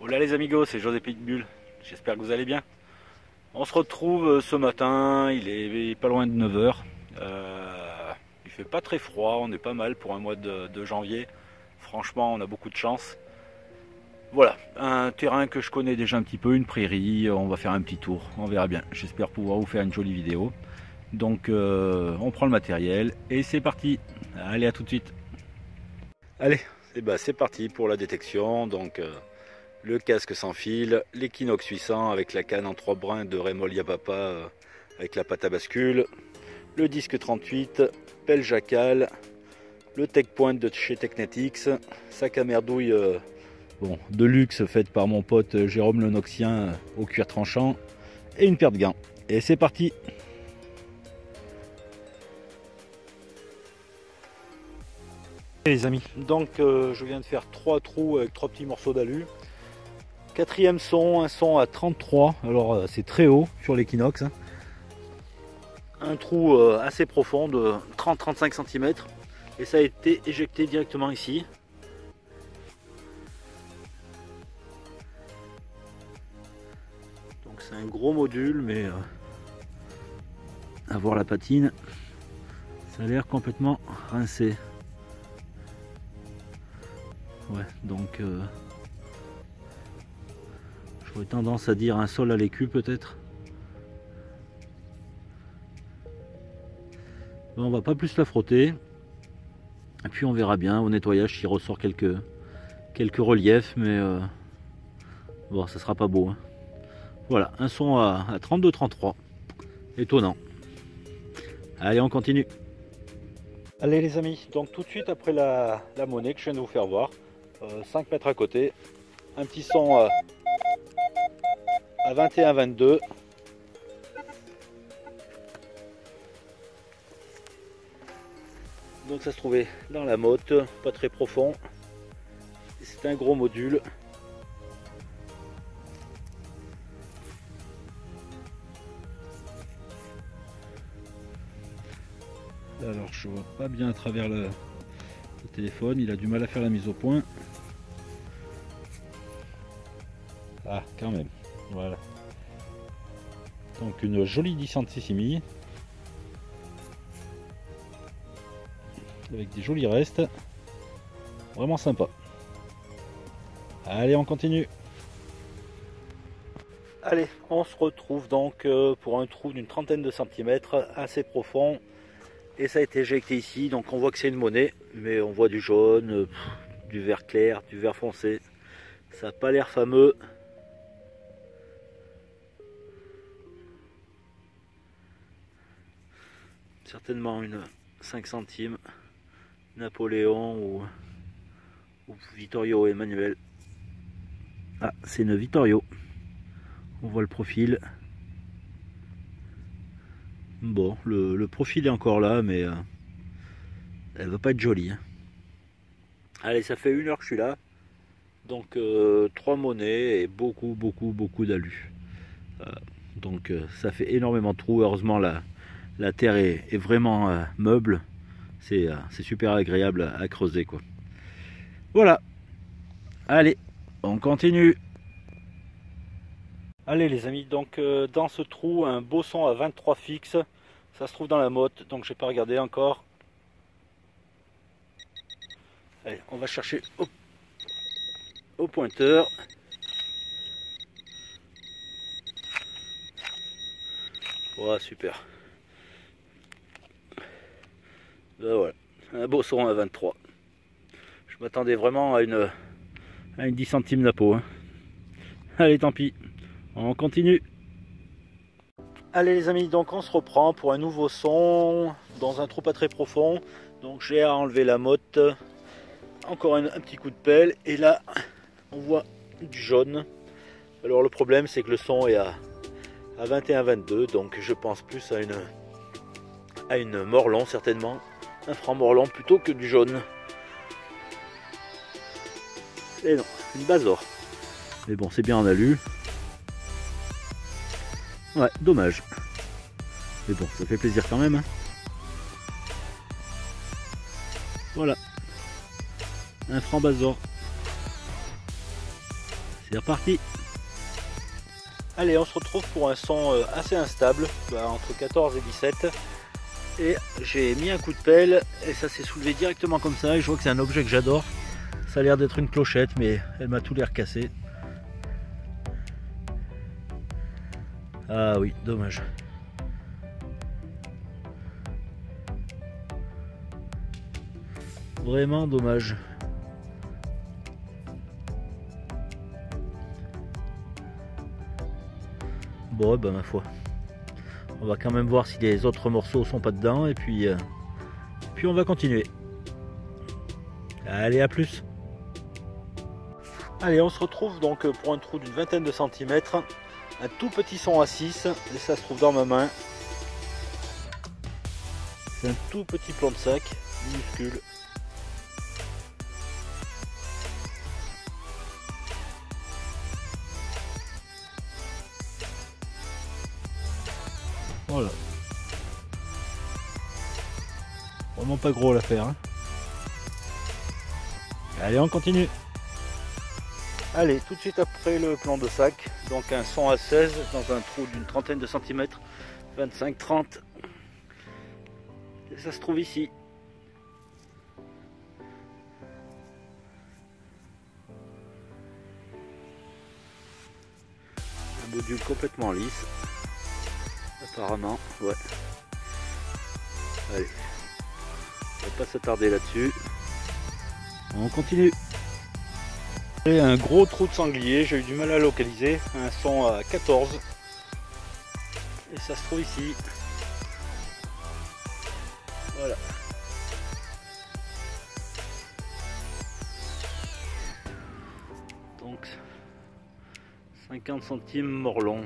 Hola les amigos, c'est José Pitbull, j'espère que vous allez bien. On se retrouve ce matin, il est pas loin de 9 h. Il fait pas très froid, on est pas mal pour un mois de janvier. Franchement, on a beaucoup de chance. Voilà, un terrain que je connais déjà un petit peu, une prairie, on va faire un petit tour, on verra bien. J'espère pouvoir vous faire une jolie vidéo. Donc on prend le matériel et c'est parti. Allez, à tout de suite. Allez, c'est parti pour la détection. Donc le casque sans fil, l'Equinox 800 avec la canne en 3 brins de Remo Yabapa avec la patte à bascule, le disque 38, pelle jacal, le Tech Point de chez Technetics, sac à merdouille de luxe faite par mon pote Jérôme le Noxien au cuir tranchant et une paire de gants. Et c'est parti. Les amis, donc je viens de faire 3 trous avec 3 petits morceaux d'alu. Quatrième son, un son à 33, alors c'est très haut sur l'Equinox. Un trou assez profond de 30-35 cm et ça a été éjecté directement ici. Donc c'est un gros module, mais à voir la patine, ça a l'air complètement rincé. Ouais, donc j'aurais tendance à dire un sol à l'écu peut-être. Bon, on va pas plus la frotter. Et puis on verra bien au nettoyage s'il ressort quelques reliefs, mais bon, ça sera pas beau. Hein. Voilà, un son à 32-33. Étonnant. Allez, on continue. Allez les amis, donc tout de suite après la monnaie que je viens de vous faire voir, 5 mètres à côté, un petit son à 21-22. Donc ça se trouvait dans la motte, pas très profond. C'est un gros module. Alors je vois pas bien à travers le téléphone, il a du mal à faire la mise au point. Ah quand même, voilà. Donc une jolie 10 centimètres avec des jolis restes, vraiment sympa. Allez, on continue. Allez, on se retrouve donc pour un trou d'une trentaine de centimètres, assez profond, et ça a été éjecté ici. Donc on voit que c'est une monnaie, mais on voit du jaune, du vert clair, du vert foncé. Ça n'a pas l'air fameux. Certainement une 5 centimes, Napoléon ou Vittorio Emmanuel. Ah, c'est une Vittorio. On voit le profil. Bon, le profil est encore là, mais elle va pas être jolie. Hein. Allez, ça fait 1 heure que je suis là. Donc 3 monnaies et beaucoup d'alu. Donc ça fait énormément de trous. Heureusement la terre est vraiment meuble. C'est super agréable à creuser quoi. Voilà. Allez, on continue. Allez les amis, donc dans ce trou, un beau son à 23 fixe. Ça se trouve dans la motte, donc je vais pas regarder encore. Allez, on va chercher au pointeur. Voilà, super. Ben voilà, un beau son à 23. Je m'attendais vraiment à une 10 centimes napo. Hein. Allez, tant pis. On continue. Allez les amis, donc on se reprend pour un nouveau son dans un trou pas très profond. Donc j'ai à enlever la motte. Encore un petit coup de pelle. Et là, on voit du jaune. Alors le problème c'est que le son est à 21-22. Donc je pense plus à une morlon certainement. Un franc morlon plutôt que du jaune. Et non, une Basor. Mais bon, c'est bien en alu. Ouais, dommage. Mais bon, ça fait plaisir quand même. Hein. Voilà. Un franc Basor. C'est reparti. Allez, on se retrouve pour un son assez instable, entre 14 et 17. Et j'ai mis un coup de pelle et ça s'est soulevé directement comme ça. Et je vois que c'est un objet que j'adore. Ça a l'air d'être une clochette, mais elle m'a tout l'air cassé. Ah oui, dommage. Vraiment dommage. Bon, bah ma foi. On va quand même voir si les autres morceaux sont pas dedans et puis on va continuer. Allez, à plus. Allez, on se retrouve donc pour un trou d'une vingtaine de centimètres. Un tout petit son à 6 et ça se trouve dans ma main. C'est un tout petit plan de sac, minuscule. Voilà. Vraiment pas gros l'affaire. Hein. Allez, on continue. Allez, tout de suite après le plan de sac, donc un son à 16 dans un trou d'une trentaine de centimètres, 25-30. Et ça se trouve ici. Un module complètement lisse. Apparemment, ouais. Allez, on va pas s'attarder là-dessus. On continue. Et un gros trou de sanglier, j'ai eu du mal à localiser, un son à 14. Et ça se trouve ici. Voilà. Donc 50 centimes morlon.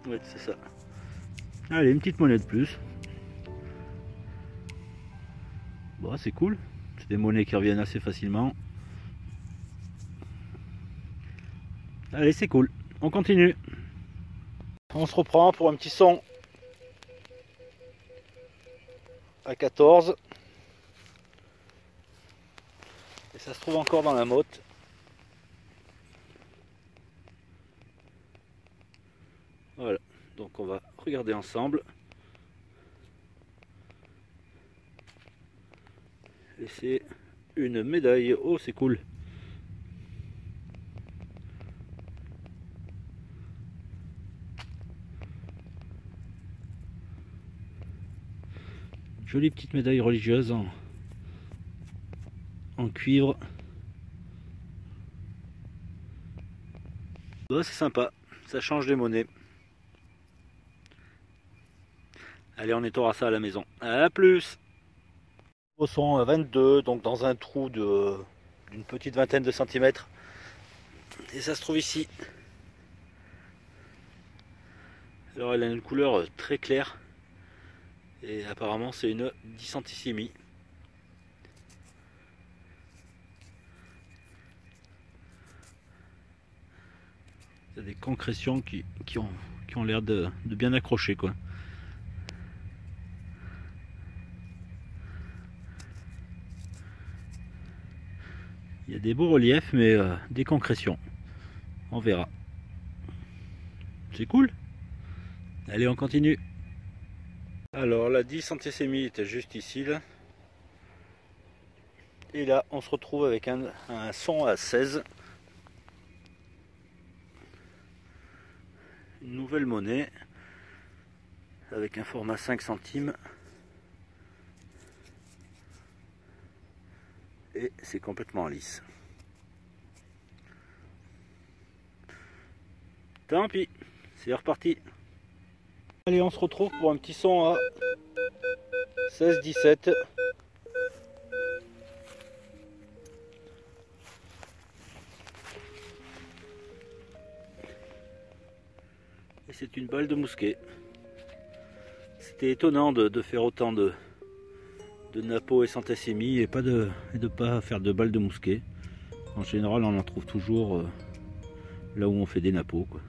Ouais, c'est ça. Allez, une petite monnaie de plus. Bon, c'est cool. C'est des monnaies qui reviennent assez facilement. Allez, c'est cool. On continue. On se reprend pour un petit son à 14. Et ça se trouve encore dans la motte. Voilà. Donc on va regarder ensemble. Et c'est une médaille. Oh, c'est cool. Jolie petite médaille religieuse en cuivre. Bon, c'est sympa. Ça change des monnaies. Allez, on nettoiera ça à la maison. À plus. Au son à 22, donc dans un trou d'une petite vingtaine de centimètres. Et ça se trouve ici. Alors elle a une couleur très claire. Et apparemment c'est une 10 centisimi. Il y a des concrétions qui ont l'air de bien accrocher quoi. Il y a des beaux reliefs, mais des concrétions. On verra. C'est cool. Allez, on continue. Alors, la 10 centésimi était juste ici. Là. Et là, on se retrouve avec un son à 16. Une nouvelle monnaie. Avec un format 5 centimes. Et c'est complètement lisse. Tant pis, c'est reparti. Allez, on se retrouve pour un petit son à 16-17. Et c'est une balle de mousquet. C'était étonnant de faire autant de napeaux et centésimi et de pas faire de balles de mousquet. En général, on en trouve toujours là où on fait des napeaux, quoi.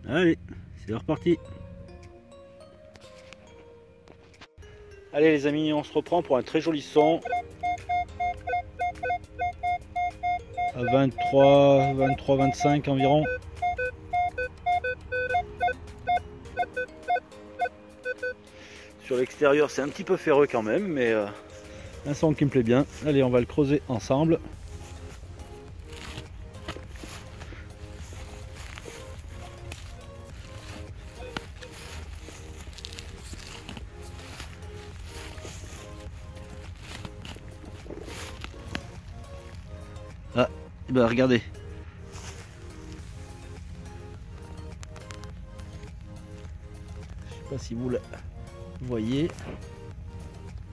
Allez, c'est reparti. Allez les amis, on se reprend pour un très joli son. À 23, 25 environ. Sur l'extérieur c'est un petit peu ferreux quand même, mais un son qui me plaît bien. Allez, on va le creuser ensemble. Ah, bah regardez. Je sais pas si vous le voyez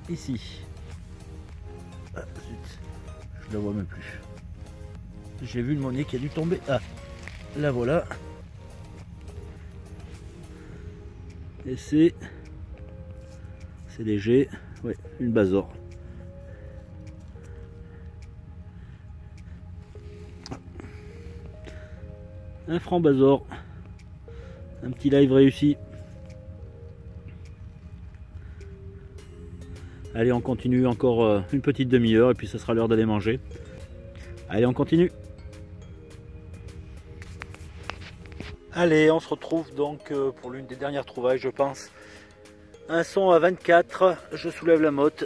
ici. Ah, zut, je la vois même plus. J'ai vu le monnaie qui a dû tomber. Ah, la voilà. Et c'est léger. Ouais, une basor. Un franc basor. Un petit live réussi. Allez, on continue encore une petite demi-heure et puis ce sera l'heure d'aller manger. Allez, on continue. Allez, on se retrouve donc pour l'une des dernières trouvailles, je pense. Un son à 24, je soulève la motte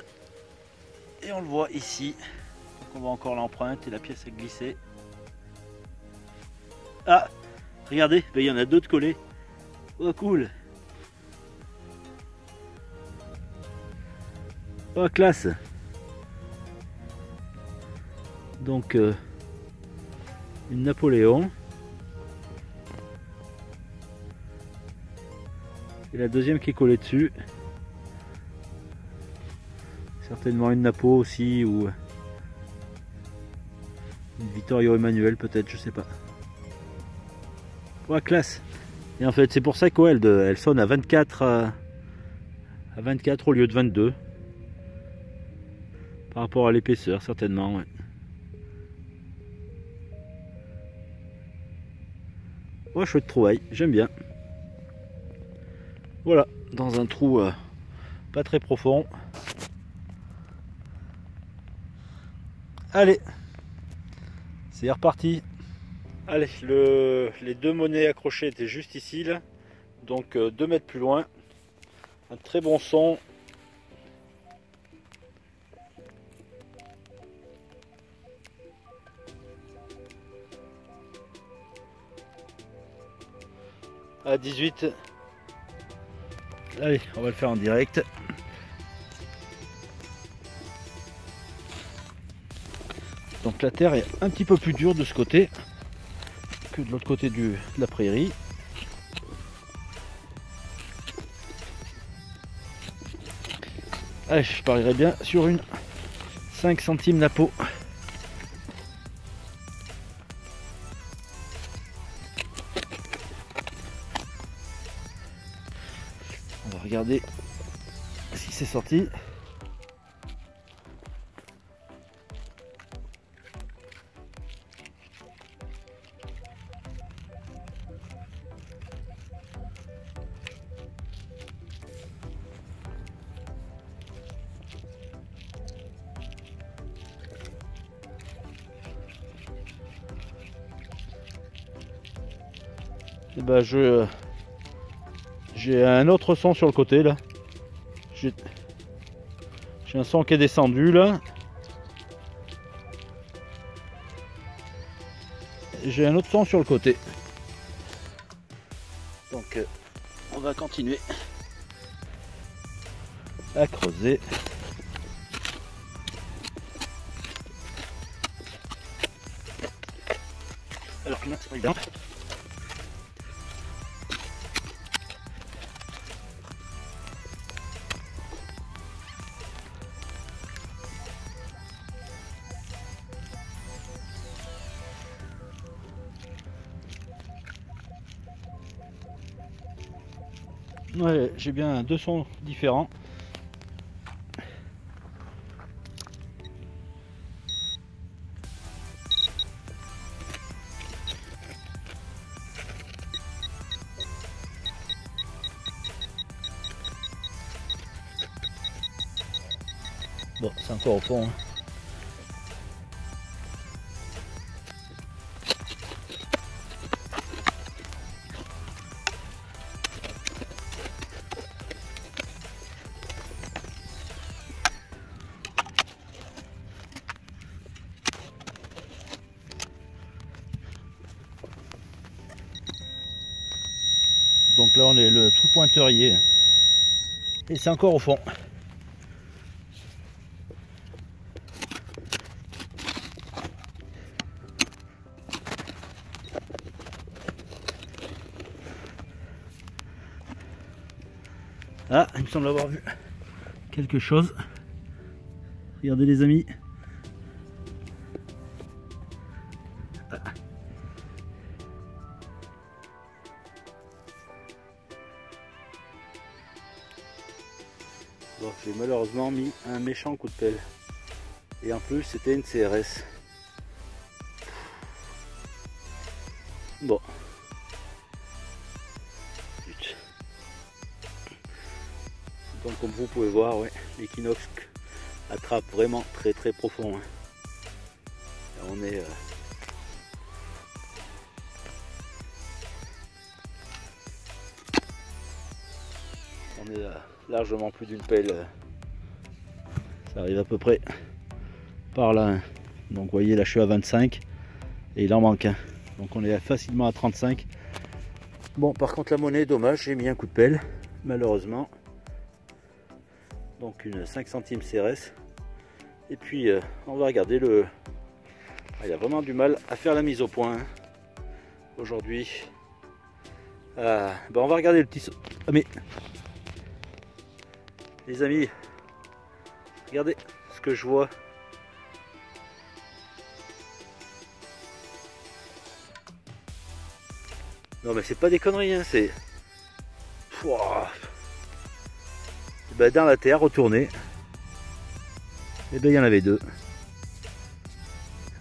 et on le voit ici. Donc on voit encore l'empreinte et la pièce est glissée. Ah, regardez, il y en a deux de collés. Oh cool. Oh classe. Donc une Napoléon. Et la deuxième qui est collée dessus. Certainement une Napo aussi, ou une Vittorio Emanuele peut-être, je sais pas. Ouais, classe. Et en fait c'est pour ça qu'elle elle sonne à 24 au lieu de 22. Par rapport à l'épaisseur certainement, ouais. Ouais, chouette trouvaille, j'aime bien. Voilà, dans un trou pas très profond. Allez, c'est reparti. Allez, les deux monnaies accrochées étaient juste ici, là. Donc 2 mètres plus loin. Un très bon son. À 18. Allez, on va le faire en direct. Donc la terre est un petit peu plus dure de ce côté que de l'autre côté de la prairie. Allez, je parierais bien sur une 5 centimes Napo. On va regarder si c'est sorti. Et ben j'ai un autre son sur le côté là. J'ai un son qui est descendu là. J'ai un autre son sur le côté. Donc on va continuer à creuser. Alors là, c'est pas évident. Ouais, j'ai bien 2 sons différents. Bon, c'est encore au fond. Hein. Donc là on est tout le pointerier. Et c'est encore au fond. Ah, il me semble avoir vu quelque chose. Regardez les amis. Ah. Bon, j'ai malheureusement mis un méchant coup de pelle. Et en plus c'était une CRS. Bon. Donc comme vous pouvez voir, ouais, l'équinoxe attrape vraiment très très profond. Hein. Là, on est largement plus d'une pelle. Ça arrive à peu près par là. Hein. Donc vous voyez là je suis à 25 et il en manque un. Donc on est facilement à 35. Bon par contre la monnaie, dommage, j'ai mis un coup de pelle malheureusement. Donc une 5 centimes CRS. Et puis on va regarder le... il a vraiment du mal à faire la mise au point hein, aujourd'hui. Ben on va regarder le petit... Ah mais... Les amis, regardez ce que je vois. Non mais c'est pas des conneries, hein, c'est... Ben, dans la terre, retourné. Et ben il y en avait deux.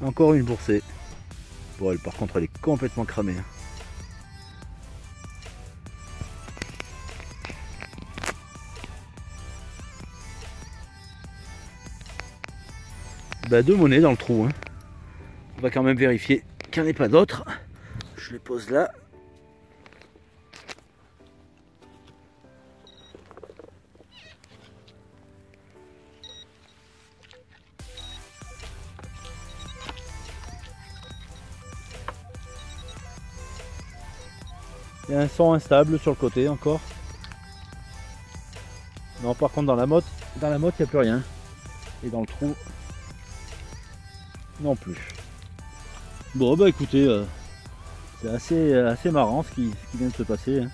Encore une boursée. Bon elle, par contre elle est complètement cramée. Hein. Ben, deux monnaies dans le trou. Hein. On va quand même vérifier qu'il n'y en ait pas d'autres. Je les pose là. Il y a un son instable sur le côté encore. Non, par contre dans la motte, il n'y a plus rien. Et dans le trou, non plus. Bon bah écoutez, c'est assez marrant ce qui vient de se passer. Hein.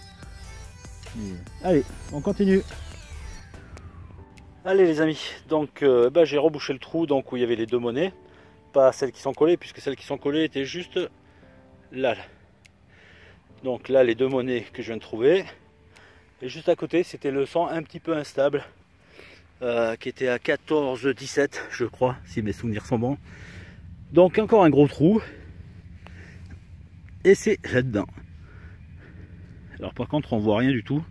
Allez, on continue. Allez les amis, donc j'ai rebouché le trou donc où il y avait les deux monnaies. Pas celles qui sont collées, puisque celles qui sont collées étaient juste là. Donc là les deux monnaies que je viens de trouver. Et juste à côté c'était le son un petit peu instable. Qui était à 14,17 je crois, si mes souvenirs sont bons. Donc encore un gros trou. Et c'est là-dedans. Alors par contre on voit rien du tout.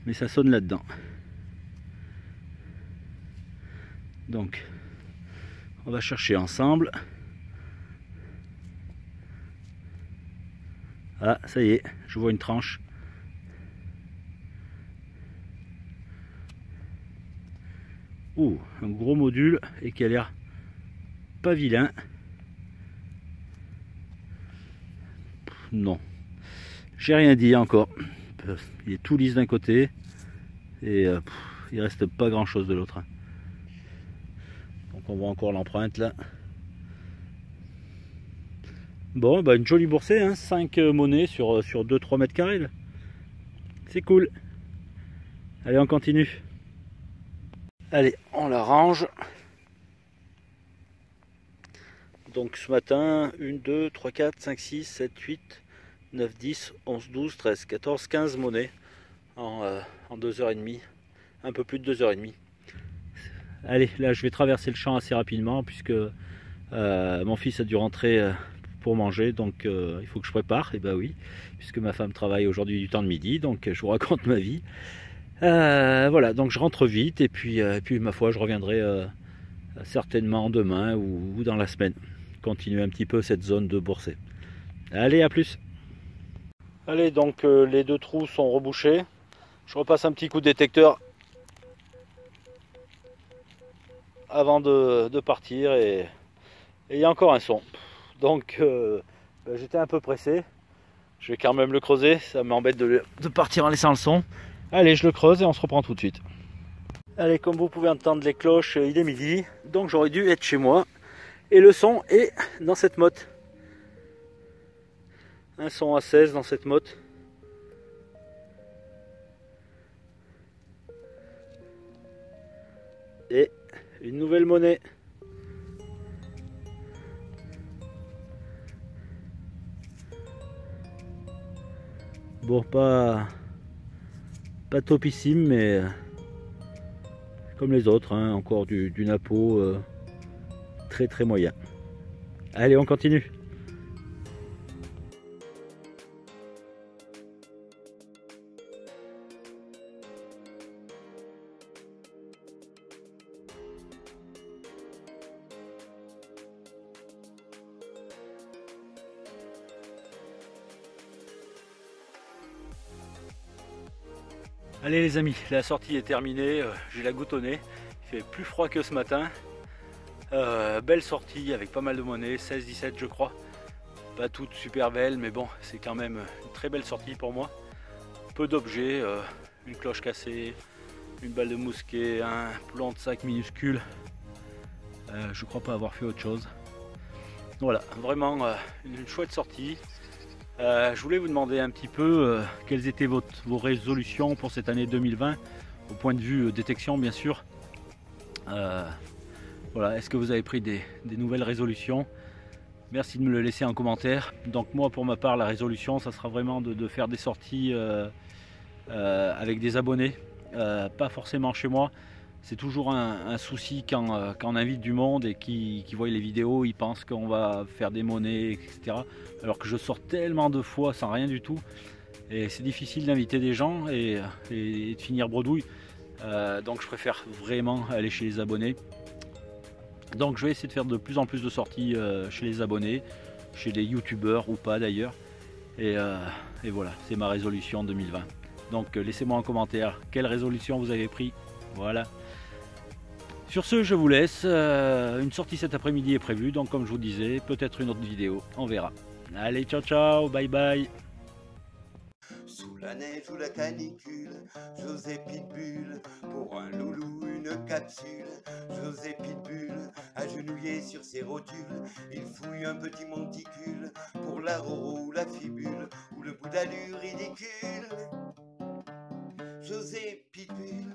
Mais ça sonne là-dedans. Donc on va chercher ensemble. Ah ça y est, je vois une tranche. Ouh, un gros module et qui a l'air pas vilain. Non, j'ai rien dit encore. Il est tout lisse d'un côté et il reste pas grand chose de l'autre. Donc on voit encore l'empreinte là. Bon, bah une jolie boursée, hein, 5 monnaies sur 2-3 mètres carrés. C'est cool. Allez, on continue. Allez, on la range. Donc ce matin, 1, 2, 3, 4, 5, 6, 7, 8, 9, 10, 11, 12, 13, 14, 15 monnaies en 2h30. Un peu plus de 2h30. Allez, là je vais traverser le champ assez rapidement puisque mon fils a dû rentrer pour manger, donc il faut que je prépare. Et bah oui, puisque ma femme travaille aujourd'hui du temps de midi, donc je vous raconte ma vie. Voilà, donc je rentre vite et puis ma foi je reviendrai certainement demain ou dans la semaine. Continuer un petit peu cette zone de Bourset. Allez, à plus. Allez, donc les deux trous sont rebouchés. Je repasse un petit coup de détecteur avant de partir et il y a encore un son. Donc j'étais un peu pressé. Je vais quand même le creuser, ça m'embête de partir en laissant le son. Allez, je le creuse et on se reprend tout de suite. Allez, comme vous pouvez entendre les cloches, il est midi, donc j'aurais dû être chez moi. Et le son est dans cette motte. Un son à 16 dans cette motte. Et une nouvelle monnaie. Bon, pas topissime, mais comme les autres, hein, encore du napo très très moyen. Allez, on continue. Allez les amis, la sortie est terminée, j'ai la goutte au nez, il fait plus froid que ce matin. Belle sortie avec pas mal de monnaie, 16-17 je crois. Pas toutes super belles, mais bon, c'est quand même une très belle sortie pour moi. Peu d'objets, une cloche cassée, une balle de mousquet, un plan de sac minuscule. Je crois pas avoir fait autre chose. Voilà, vraiment une chouette sortie. Je voulais vous demander un petit peu quelles étaient vos résolutions pour cette année 2020, au point de vue détection bien sûr. Voilà, est-ce que vous avez pris des nouvelles résolutions? Merci de me le laisser en commentaire. Donc moi pour ma part la résolution ça sera vraiment de faire des sorties avec des abonnés, pas forcément chez moi. C'est toujours un souci quand on invite du monde et qui voient les vidéos, ils pensent qu'on va faire des monnaies, etc. Alors que je sors tellement de fois sans rien du tout. Et c'est difficile d'inviter des gens et de finir bredouille. Donc je préfère vraiment aller chez les abonnés. Donc je vais essayer de faire de plus en plus de sorties chez les abonnés, chez les youtubeurs ou pas d'ailleurs. Et voilà, c'est ma résolution 2020. Donc laissez-moi en commentaire quelle résolution vous avez pris. Voilà. Sur ce, je vous laisse. Une sortie cet après-midi est prévue, donc comme je vous disais, peut-être une autre vidéo, on verra. Allez, ciao ciao, bye bye. Sous la neige ou la canicule, José Pitbull, pour un loulou une capsule. José Pitbull, agenouillé sur ses rotules, il fouille un petit monticule, pour la roro ou la fibule, ou le bout d'allure ridicule. José Pitbull,